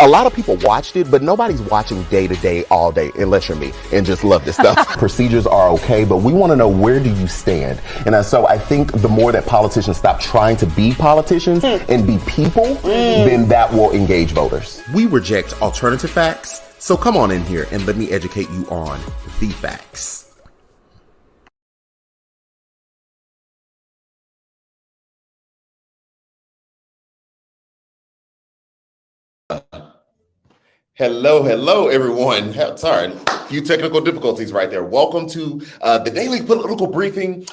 a lot of people watched it, but nobody's watching day to day, all day, unless you're me and just love this stuff. Procedures are okay, but we want to know, where do you stand? And so I think the more that politicians stop trying to be politicians and be people, then that will engage voters. We reject alternative facts, so come on in here and let me educate you on the facts. Hello, everyone. Sorry, a few technical difficulties right there. Welcome to the Daily Political Briefing.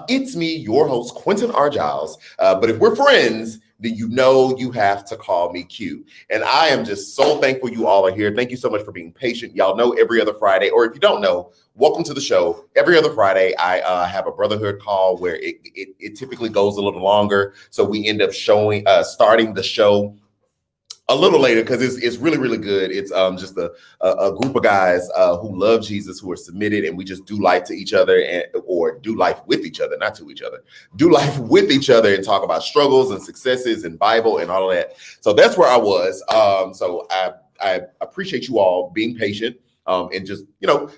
It's me, your host, QuentinRJiles. But if we're friends, then you know you have to call me Q. And I am just so thankful you all are here. Thank you so much for being patient. Y'all know every other Friday, or if you don't know, welcome to the show. Every other Friday, I have a brotherhood call where it typically goes a little longer. So we end up starting the show a little later because it's really, really good. It's just a group of guys who love Jesus, who are submitted, and we just do life to each other or do life with each other, not to each other. Do life with each other and talk about struggles and successes and Bible and all of that. So that's where I was. So I appreciate you all being patient and just,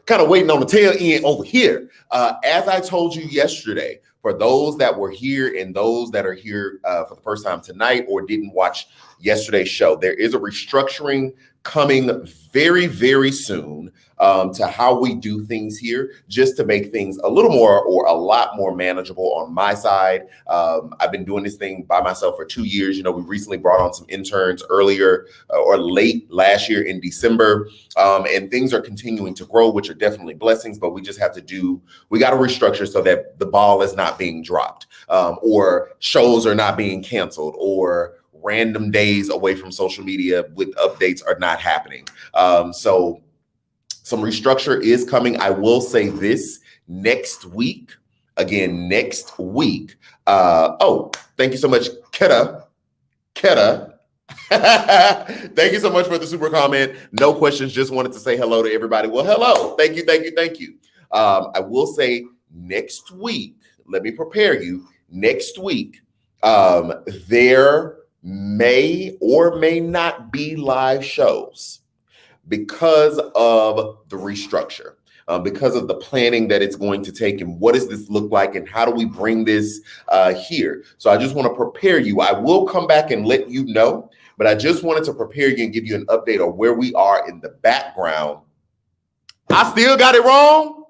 kind of waiting on the tail end over here. As I told you yesterday, for those that were here and those that are here for the first time tonight or didn't watch yesterday's show, there is a restructuring coming very, very soon to how we do things here, just to make things a little more or a lot more manageable on my side. I've been doing this thing by myself for 2 years. We recently brought on some interns earlier or late last year in December, and things are continuing to grow, which are definitely blessings, but we just have to we got to restructure so that the ball is not being dropped or shows are not being canceled or random days away from social media with updates are not happening. So some restructure is coming. I will say this, next week. Thank you so much, Keta. Thank you so much for the super comment. No questions, just wanted to say hello to everybody. Well, hello. Thank you. I will say next week, let me prepare you. Next week, there may or may not be live shows because of the restructure, because of the planning that it's going to take and what does this look like and how do we bring this here. So I just want to prepare you. I will come back and let you know, but I just wanted to prepare you and give you an update on where we are in the background. I still got it wrong.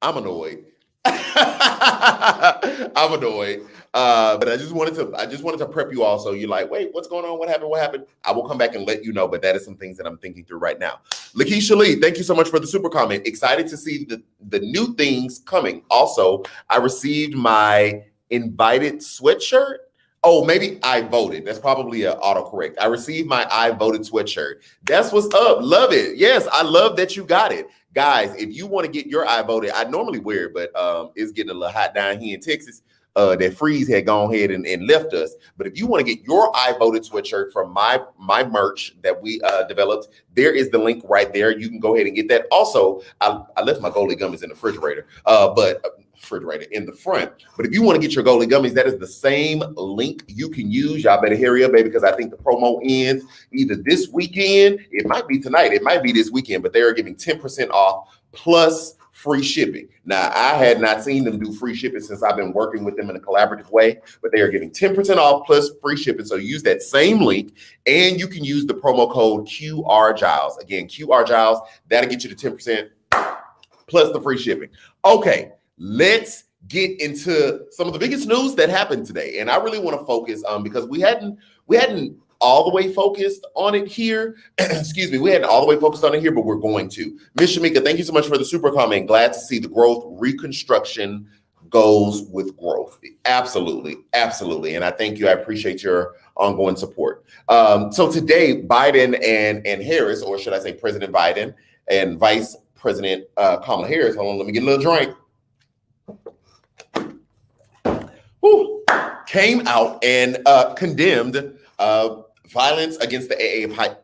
I'm annoyed. But I just wanted to prep you all, so you're like, wait, what's going on? What happened? I will come back and let you know, but that is some things that I'm thinking through right now. Lakeisha Lee, thank you so much for the super comment. Excited to see the new things coming. Also, I received my invited sweatshirt. Oh, maybe I voted. That's probably an autocorrect. I received my I voted sweatshirt. That's what's up. Love it. Yes, I love that you got it. Guys, if you want to get your I voted, I normally wear it, but it's getting a little hot down here in Texas. That freeze had gone ahead and left us. But if you want to get your I voted sweatshirt from my merch that we developed, there is the link right there. You can go ahead and get that. Also, I left my goalie gummies in the refrigerator, refrigerator in the front. But if you want to get your goalie gummies, that is the same link you can use. Y'all better hurry up, baby, because I think the promo ends either this weekend. It might be tonight. It might be this weekend, but they are giving 10% off plus free shipping. Now, I had not seen them do free shipping since I've been working with them in a collaborative way, but they are giving 10% off plus free shipping. So use that same link and you can use the promo code QRJiles. Again, QRJiles, that'll get you the 10% plus the free shipping. Okay, let's get into some of the biggest news that happened today. And I really want to focus because we hadn't all the way focused on it here. Excuse me, we hadn't all the way focused on it here, but we're going to. Miss Shamika, thank you so much for the super comment. Glad to see the growth. Reconstruction goes with growth. Absolutely. And I thank you. I appreciate your ongoing support. So today, Biden and Harris, or should I say President Biden and Vice President Kamala Harris, hold on, let me get a little drink. Came out and condemned violence against the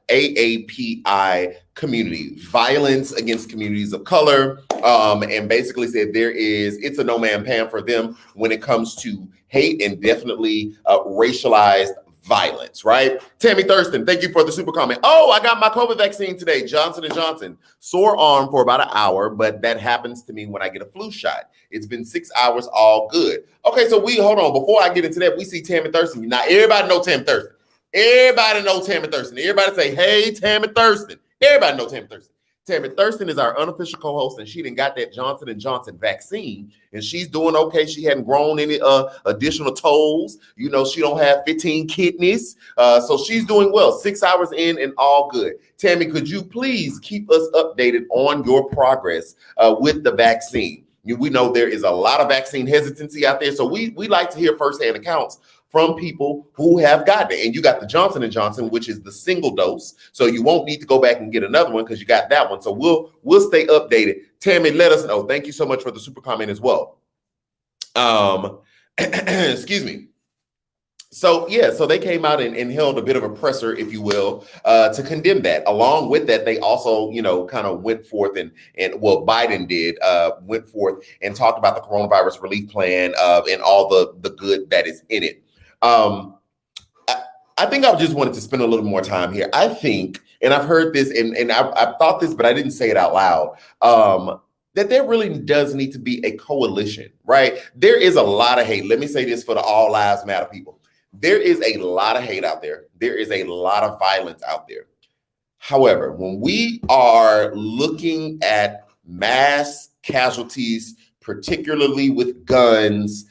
AAPI community, violence against communities of color, and basically said it's a no man pan for them when it comes to hate and definitely racialized violence, right? Tammy Thurston, thank you for the super comment. Oh, I got my COVID vaccine today, Johnson & Johnson. Sore arm for about an hour, but that happens to me when I get a flu shot. It's been 6 hours, all good. Okay, so hold on. Before I get into that, we see Tammy Thurston. Now, everybody know Tammy Thurston. Everybody know Tammy Thurston. Everybody say, hey, Tammy Thurston. Everybody know Tammy Thurston. Tammy Thurston is our unofficial co-host, and she done got that Johnson & Johnson vaccine, and she's doing okay. She hadn't grown any additional toes. You know, she don't have 15 kidneys, so she's doing well. 6 hours in and all good. Tammy, could you please keep us updated on your progress with the vaccine? We know there is a lot of vaccine hesitancy out there, so we like to hear firsthand accounts from people who have gotten it. And you got the Johnson & Johnson, which is the single dose. So you won't need to go back and get another one because you got that one. So we'll stay updated. Tammy, let us know. Thank you so much for the super comment as well. Excuse me. So they came out and held a bit of a presser, if you will, to condemn that. Along with that, they also, kind of went forth and Biden did, went forth and talked about the coronavirus relief plan and all the good that is in it. I think I just wanted to spend a little more time here. I think, and I've heard this and I've thought this, but I didn't say it out loud, that there really does need to be a coalition, right? There is a lot of hate. Let me say this for the All Lives Matter people. There is a lot of hate out there. There is a lot of violence out there. However, when we are looking at mass casualties, particularly with guns,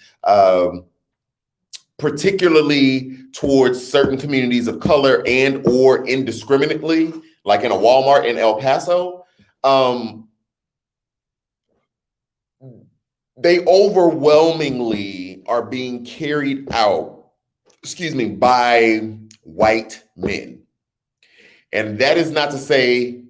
particularly towards certain communities of color and or indiscriminately, like in a Walmart in El Paso, they overwhelmingly are being carried out, by white men. And that is not to say,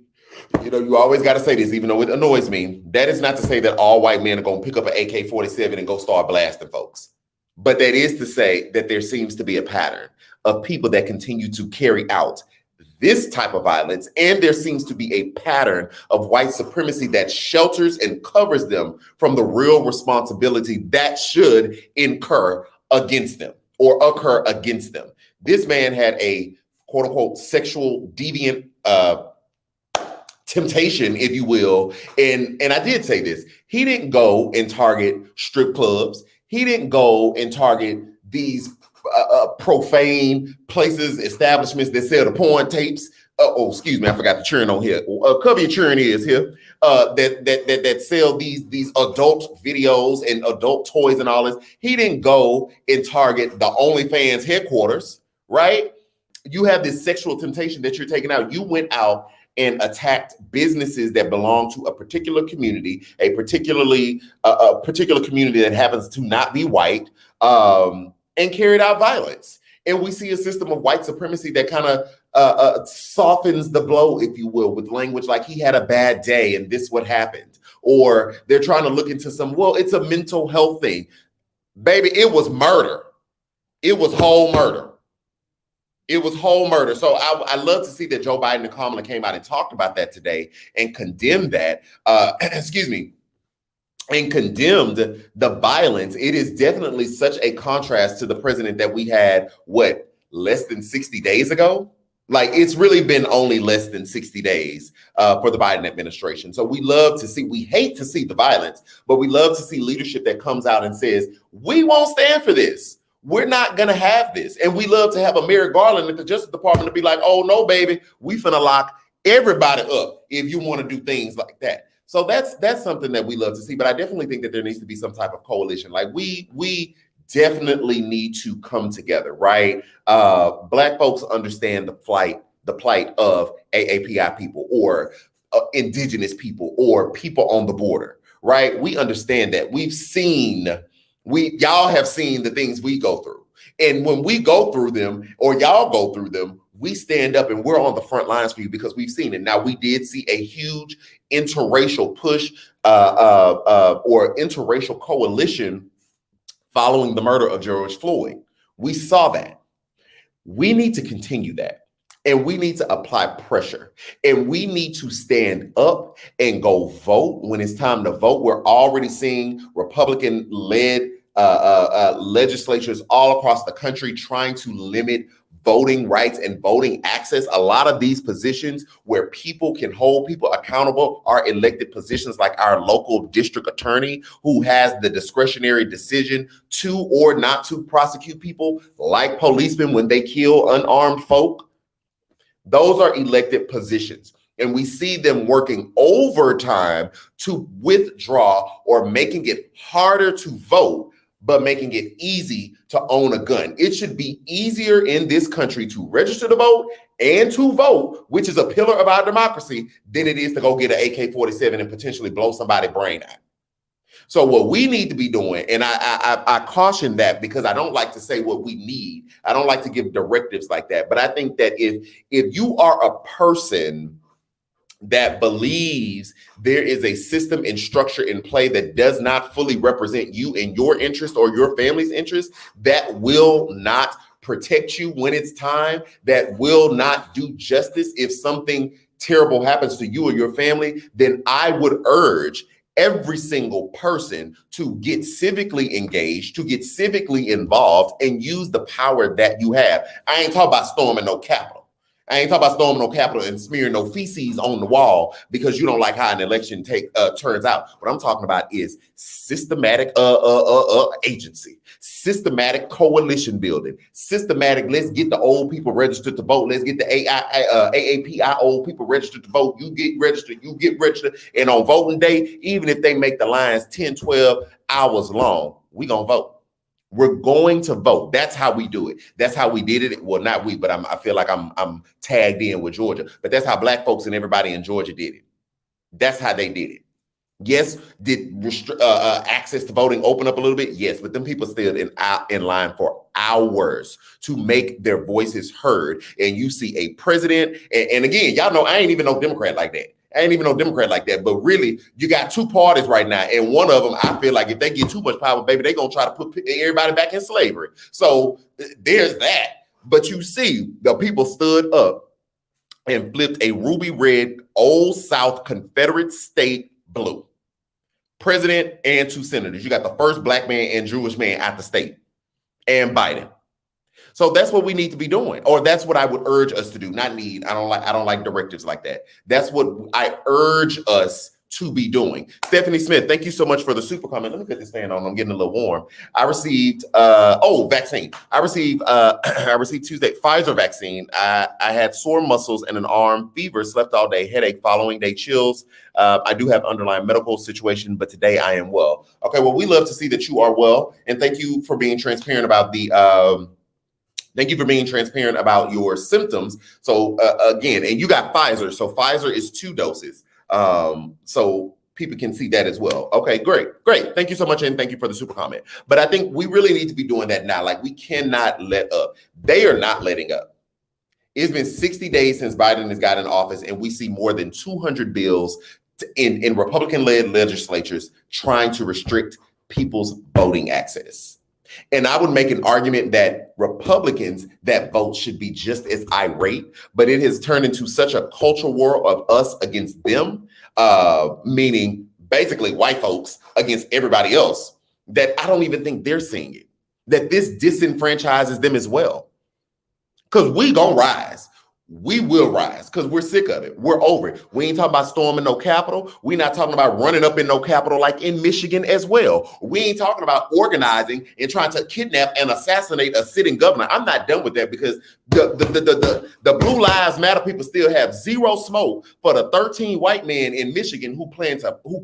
you always got to say this, even though it annoys me, that is not to say that all white men are going to pick up an AK-47 and go start blasting folks. But that is to say that there seems to be a pattern of people that continue to carry out this type of violence. And there seems to be a pattern of white supremacy that shelters and covers them from the real responsibility that should occur against them. This man had a quote unquote sexual deviant temptation, if you will. And I did say this. He didn't go and target strip clubs. He didn't go and target these profane places, establishments that sell the porn tapes. Excuse me, I forgot the churn on here. Cover your churn is here. That sell these adult videos and adult toys and all this. He didn't go and target the OnlyFans headquarters, right? You have this sexual temptation that you're taking out. You went out and attacked businesses that belong to a particular community, a particular community that happens to not be white, and carried out violence. And we see a system of white supremacy that kind of softens the blow, if you will, with language like he had a bad day and this what happened. Or they're trying to look into it's a mental health thing. Baby, it was murder. It was whole murder. It was whole murder. So I love to see that Joe Biden and Kamala came out and talked about that today and condemned that, and condemned the violence. It is definitely such a contrast to the president that we had, less than 60 days ago? Like, it's really been only less than 60 days for the Biden administration. So we hate to see the violence, but we love to see leadership that comes out and says, we won't stand for this. We're not going to have this. And we love to have a Merrick Garland at the Justice Department to be like, oh, no, baby, we finna lock everybody up if you want to do things like that. So that's something that we love to see. But I definitely think that there needs to be some type of coalition. Like we definitely need to come together, right? Black folks understand the plight of AAPI people or indigenous people or people on the border, right? We understand that. Y'all have seen the things we go through. And when we go through them or y'all go through them, we stand up and we're on the front lines for you because we've seen it. Now, we did see a huge interracial push or interracial coalition following the murder of George Floyd. We saw that. We need to continue that. And we need to apply pressure. And we need to stand up and go vote when it's time to vote. We're already seeing Republican-led legislatures all across the country trying to limit voting rights and voting access. A lot of these positions where people can hold people accountable are elected positions, like our local district attorney, who has the discretionary decision to or not to prosecute people, like policemen when they kill unarmed folk. Those are elected positions. And we see them working overtime to withdraw or making it harder to vote, but making it easy to own a gun. It should be easier in this country to register to vote and to vote, which is a pillar of our democracy, than it is to go get an AK-47 and potentially blow somebody's brain out. So what we need to be doing, and I caution that because I don't like to say what we need. I don't like to give directives like that. But I think that if you are a person that believes there is a system and structure in play that does not fully represent you and your interest or your family's interest, that will not protect you when it's time, that will not do justice if something terrible happens to you or your family, then I would urge every single person to get civically engaged, to get civically involved, and use the power that you have. I ain't talking about storming no Capitol. I ain't talking about storming no Capitol and smearing no feces on the wall because you don't like how an election turns out. What I'm talking about is systematic agency, systematic coalition building, systematic. Let's get the old people registered to vote. Let's get the AAPI old people registered to vote. You get registered, and on voting day, even if they make the lines 10, 12 hours long, we gonna vote. We're going to vote. That's how we do it. That's how we did it. Well, not we, but I feel like I'm tagged in with Georgia. But that's how Black folks and everybody in Georgia did it. That's how they did it. Yes, did access to voting open up a little bit? Yes, but them people still in line for hours to make their voices heard. And you see a president, and again, y'all know I ain't even no Democrat like that. But really, you got two parties right now. And one of them, I feel like if they get too much power, baby, they're going to try to put everybody back in slavery. So there's that. But you see, the people stood up and flipped a ruby red, old South Confederate state blue. President and two senators. You got the first Black man and Jewish man out the state, and Biden. So that's what we need to be doing, or that's what I would urge us to do. Not need. I don't like directives like that. That's what I urge us to be doing. Stephanie Smith, thank you so much for the super comment. Let me put this fan on. I'm getting a little warm. I received vaccine. I received Tuesday Pfizer vaccine. I had sore muscles and an arm, fever, slept all day, headache, following day chills. I do have underlying medical situation, but today I am well. Okay, well, we love to see that you are well, and thank you for being transparent about the Thank you for being transparent about your symptoms. So again, and you got Pfizer. So Pfizer is 2 doses. So people can see that as well. Okay, great. Thank you so much. And thank you for the super comment. But I think we really need to be doing that now. Like, we cannot let up. They are not letting up. It's been 60 days since Biden has got in office, and we see more than 200 bills in Republican-led legislatures trying to restrict people's voting access. And I would make an argument that Republicans that vote should be just as irate, but it has turned into such a culture war of us against them, meaning basically white folks against everybody else, that I don't even think they're seeing it, that this disenfranchises them as well. Because we gonna rise. We will rise because we're sick of it. We're over it. We ain't talking about storming no Capitol. We're not talking about running up in no Capitol like in Michigan as well. We ain't talking about organizing and trying to kidnap and assassinate a sitting governor. I'm not done with that because the Blue Lives Matter people still have zero smoke for the 13 white men in Michigan who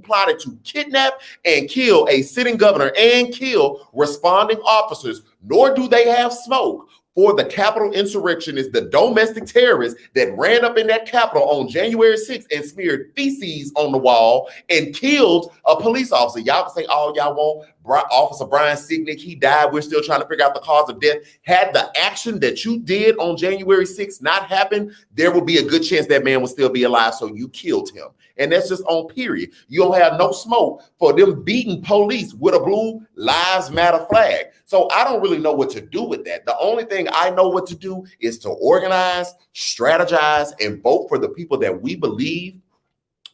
plotted to kidnap and kill a sitting governor and kill responding officers, nor do they have smoke for the Capitol insurrectionists, the domestic terrorists that ran up in that Capitol on January 6th and smeared feces on the wall and killed a police officer. Y'all can say all y'all want. Officer Brian Sicknick, he died. We're still trying to figure out the cause of death. Had the action that you did on January 6th not happened, there would be a good chance that man would still be alive. So you killed him. And that's just on period. You don't have no smoke for them beating police with a Blue Lives Matter flag. So I don't really know what to do with that. The only thing I know what to do is to organize, strategize, and vote for the people that we believe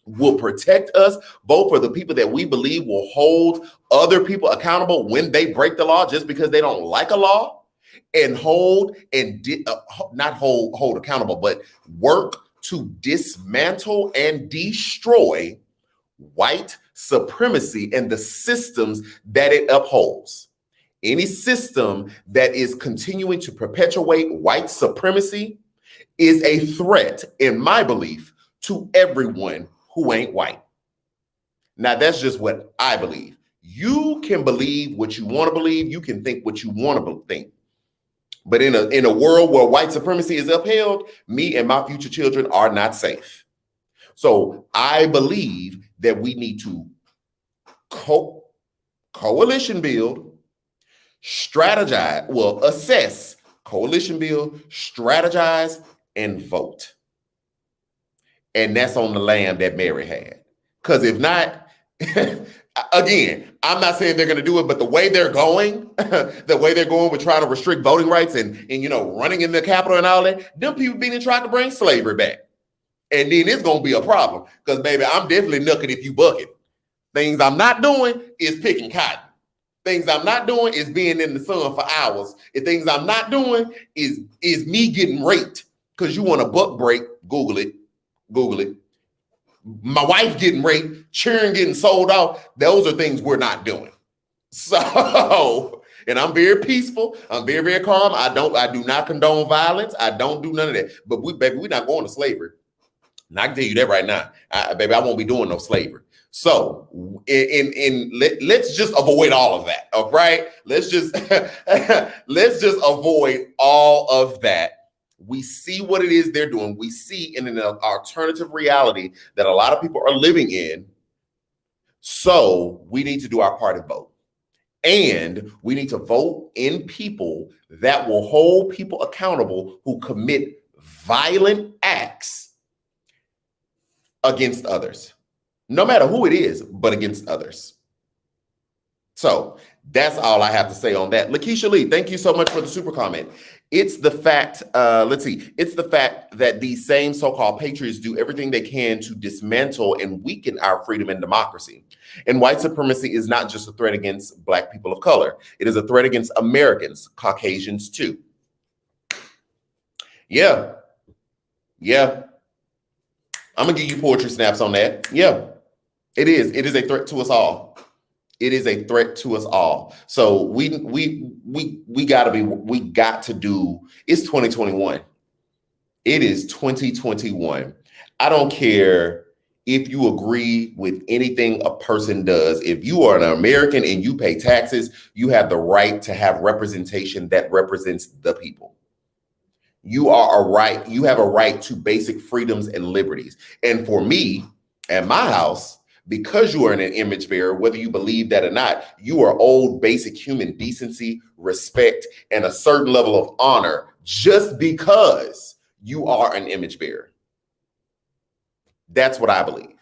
will protect us, vote for the people that we believe will hold other people accountable when they break the law just because they don't like a law. and not hold accountable, but work to dismantle and destroy white supremacy and the systems that it upholds. Any system that is continuing to perpetuate white supremacy is a threat, in my belief, to everyone who ain't white. Now, that's just what I believe. You can believe what you want to believe. You can think what you want to think. But in a world where white supremacy is upheld, me and my future children are not safe. So I believe that we need to coalition build, strategize, assess, coalition build, strategize, and vote. And that's on the lamb that Mary had. Because if not, again, I'm not saying they're going to do it, but the way they're going, with trying to restrict voting rights and running in the Capitol and all that, them people being trying to bring slavery back. And then it's going to be a problem because, baby, I'm definitely nooking if you bucket. Things I'm not doing is picking cotton. Things I'm not doing is being in the sun for hours. And things I'm not doing is me getting raped because you want a buck break. Google it. My wife getting raped, children getting sold off. Those are things we're not doing. So, and I'm very peaceful. I'm very, very calm. I do not condone violence. I don't do none of that. But we're not going to slavery. And I can tell you that right now. Baby, I won't be doing no slavery. So let's just avoid all of that. All right. Let's just avoid all of that. We see what it is they're doing. We see in an alternative reality that a lot of people are living in. So we need to do our part and vote. And we need to vote in people that will hold people accountable who commit violent acts against others. No matter who it is, but against others. So that's all I have to say on that. Lakeisha Lee, thank you so much for the super comment. It's the fact, it's the fact that these same so-called patriots do everything they can to dismantle and weaken our freedom and democracy. And white supremacy is not just a threat against Black people of color. It is a threat against Americans, Caucasians too. Yeah. I'm gonna give you poetry snaps on that. Yeah, it is. It is a threat to us all. It is a threat to us all. So we got to do, it's 2021. It is 2021. I don't care if you agree with anything a person does. If you are an American and you pay taxes, you have the right to have representation that represents the people. You have a right to basic freedoms and liberties. And for me, at my house, because you are an image bearer, whether you believe that or not, you are owed basic human decency, respect, and a certain level of honor just because you are an image bearer. That's what I believe.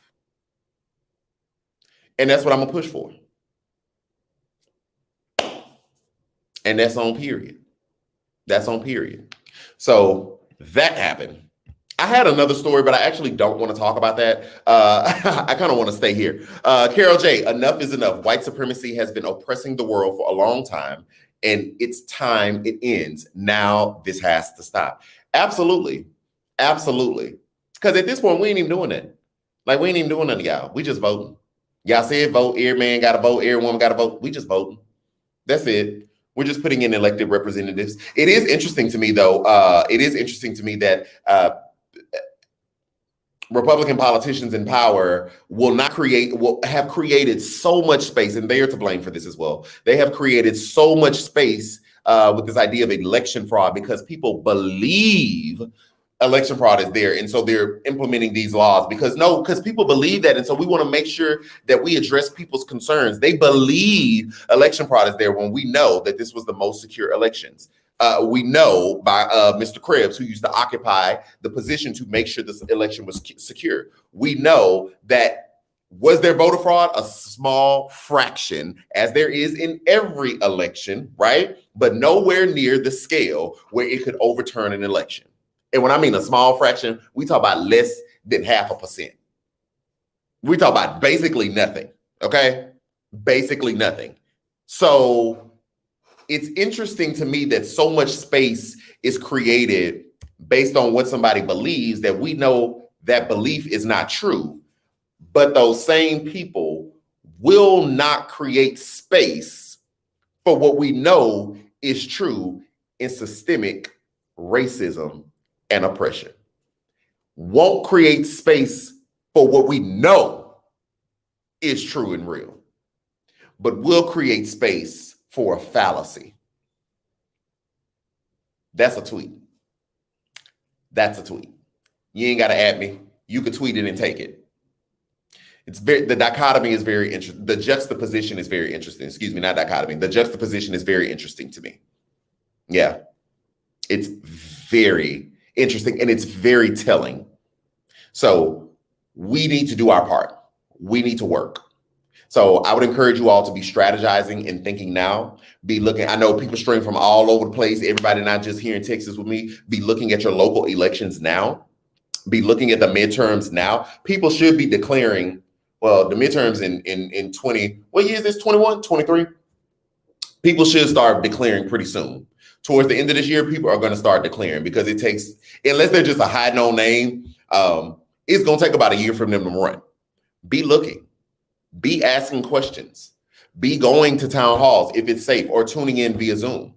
And that's what I'm gonna push for. And that's on period. That's on period. So that happened. I had another story, but I actually don't want to talk about that. I kind of want to stay here. Carol J, enough is enough. White supremacy has been oppressing the world for a long time, and it's time it ends. Now this has to stop. Absolutely. Because at this point, we ain't even doing that. Like, we ain't even doing nothing, y'all. We just voting. Y'all said vote. Every man got to vote. Every woman got to vote. We just voting. That's it. We're just putting in elected representatives. It is interesting to me, though. That Republican politicians in power will have created so much space, and they are to blame for this as well. They have created so much space with this idea of election fraud because people believe election fraud is there. And so they're implementing these laws because people believe that. And so we want to make sure that we address people's concerns. They believe election fraud is there when we know that this was the most secure elections. We know by Mr. Krebs, who used to occupy the position to make sure this election was secure. We know that was there voter fraud? A small fraction, as there is in every election, right? But nowhere near the scale where it could overturn an election. And when I mean a small fraction, we talk about less than 0.5%. We talk about basically nothing, okay? Basically nothing. So it's interesting to me that so much space is created based on what somebody believes that we know that belief is not true. But those same people will not create space for what we know is true in systemic racism and oppression. Won't create space for what we know is true and real, but will create space for a fallacy. That's a tweet. That's a tweet. You ain't got to add me. You could tweet it and take it. The dichotomy is very interesting. The juxtaposition is very interesting. Excuse me, not dichotomy. The juxtaposition is very interesting to me. Yeah. It's very interesting and it's very telling. So we need to do our part. We need to work. So I would encourage you all to be strategizing and thinking now. Be looking, I know people stream from all over the place. Everybody not just here in Texas with me. Be looking at your local elections now. Be looking at the midterms now. People should be declaring, well, the midterms in 20, what year is this, 21, 23? People should start declaring pretty soon. Towards the end of this year, people are going to start declaring because it takes, unless they're just a high known name, it's going to take about a year for them to run. Be looking, be asking questions, be going to town halls if it's safe or tuning in via Zoom.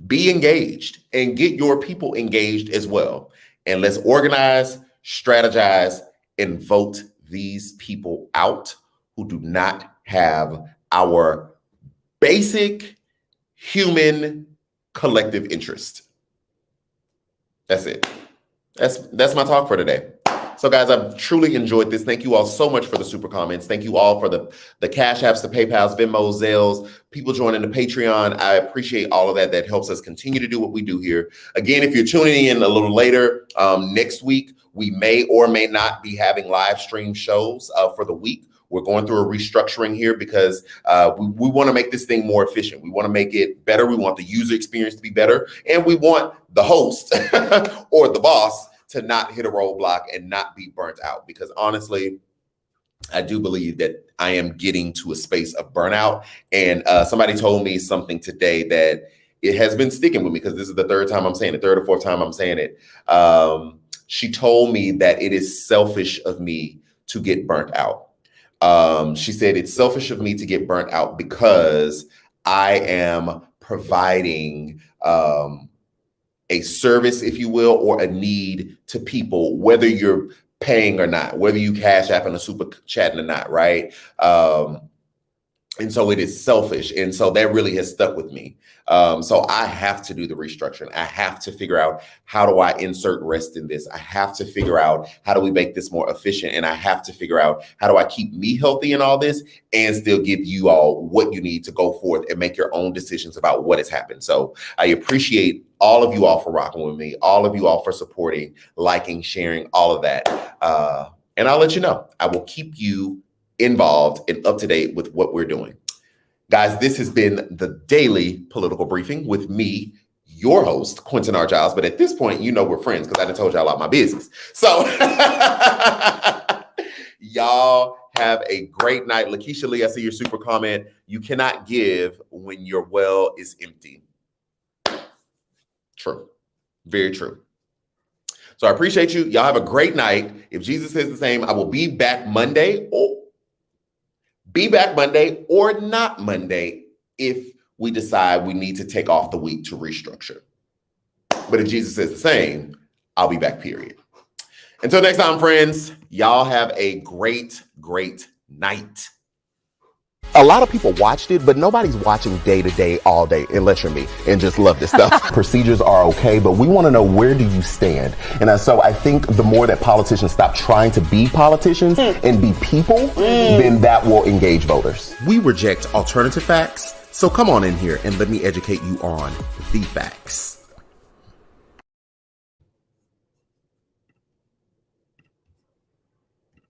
Be engaged and get your people engaged as well. And let's organize, strategize, and vote these people out who do not have our basic human collective interest. That's it. That's my talk for today. So guys, I've truly enjoyed this. Thank you all so much for the super comments. Thank you all for the Cash Apps, the PayPals, Venmo, Zelles, people joining the Patreon. I appreciate all of that. That helps us continue to do what we do here. Again, if you're tuning in a little later, next week, we may or may not be having live stream shows for the week. We're going through a restructuring here because we want to make this thing more efficient. We want to make it better. We want the user experience to be better. And we want the host or the boss to not hit a roadblock and not be burnt out. Because honestly, I do believe that I am getting to a space of burnout. And somebody told me something today that it has been sticking with me because this is the third time I'm saying it, third or fourth time I'm saying it. She told me that it is selfish of me to get burnt out. She said, it's selfish of me to get burnt out because I am providing a service, if you will, or a need to people, whether you're paying or not, whether you cash app and a super chatting or not, right? And so it is selfish. And so that really has stuck with me. So I have to do the restructuring. I have to figure out, how do I insert rest in this? I have to figure out, how do we make this more efficient? And I have to figure out, how do I keep me healthy in all this and still give you all what you need to go forth and make your own decisions about what has happened. So I appreciate all of you all for rocking with me, all of you all for supporting, liking, sharing, all of that. And I'll let you know. I will keep you involved and up to date with what we're doing. Guys, this has been the daily political briefing with me, your host, QuentinRJiles. But at this point, you know we're friends because I done told y'all about my business. So y'all have a great night. Lakeisha Lee, I see your super comment. You cannot give when your well is empty. True. Very true. So I appreciate you. Y'all have a great night. If Jesus says the same, I will be back Monday or not Monday if we decide we need to take off the week to restructure. But if Jesus says the same, I'll be back, period. Until next time, friends, y'all have a great, great night. A lot of people watched it, but nobody's watching day to day, all day, unless you're me and just love this stuff. Procedures are okay, but we want to know, where do you stand? And so I think the more that politicians stop trying to be politicians and be people, then that will engage voters. We reject alternative facts, so come on in here and let me educate you on the facts.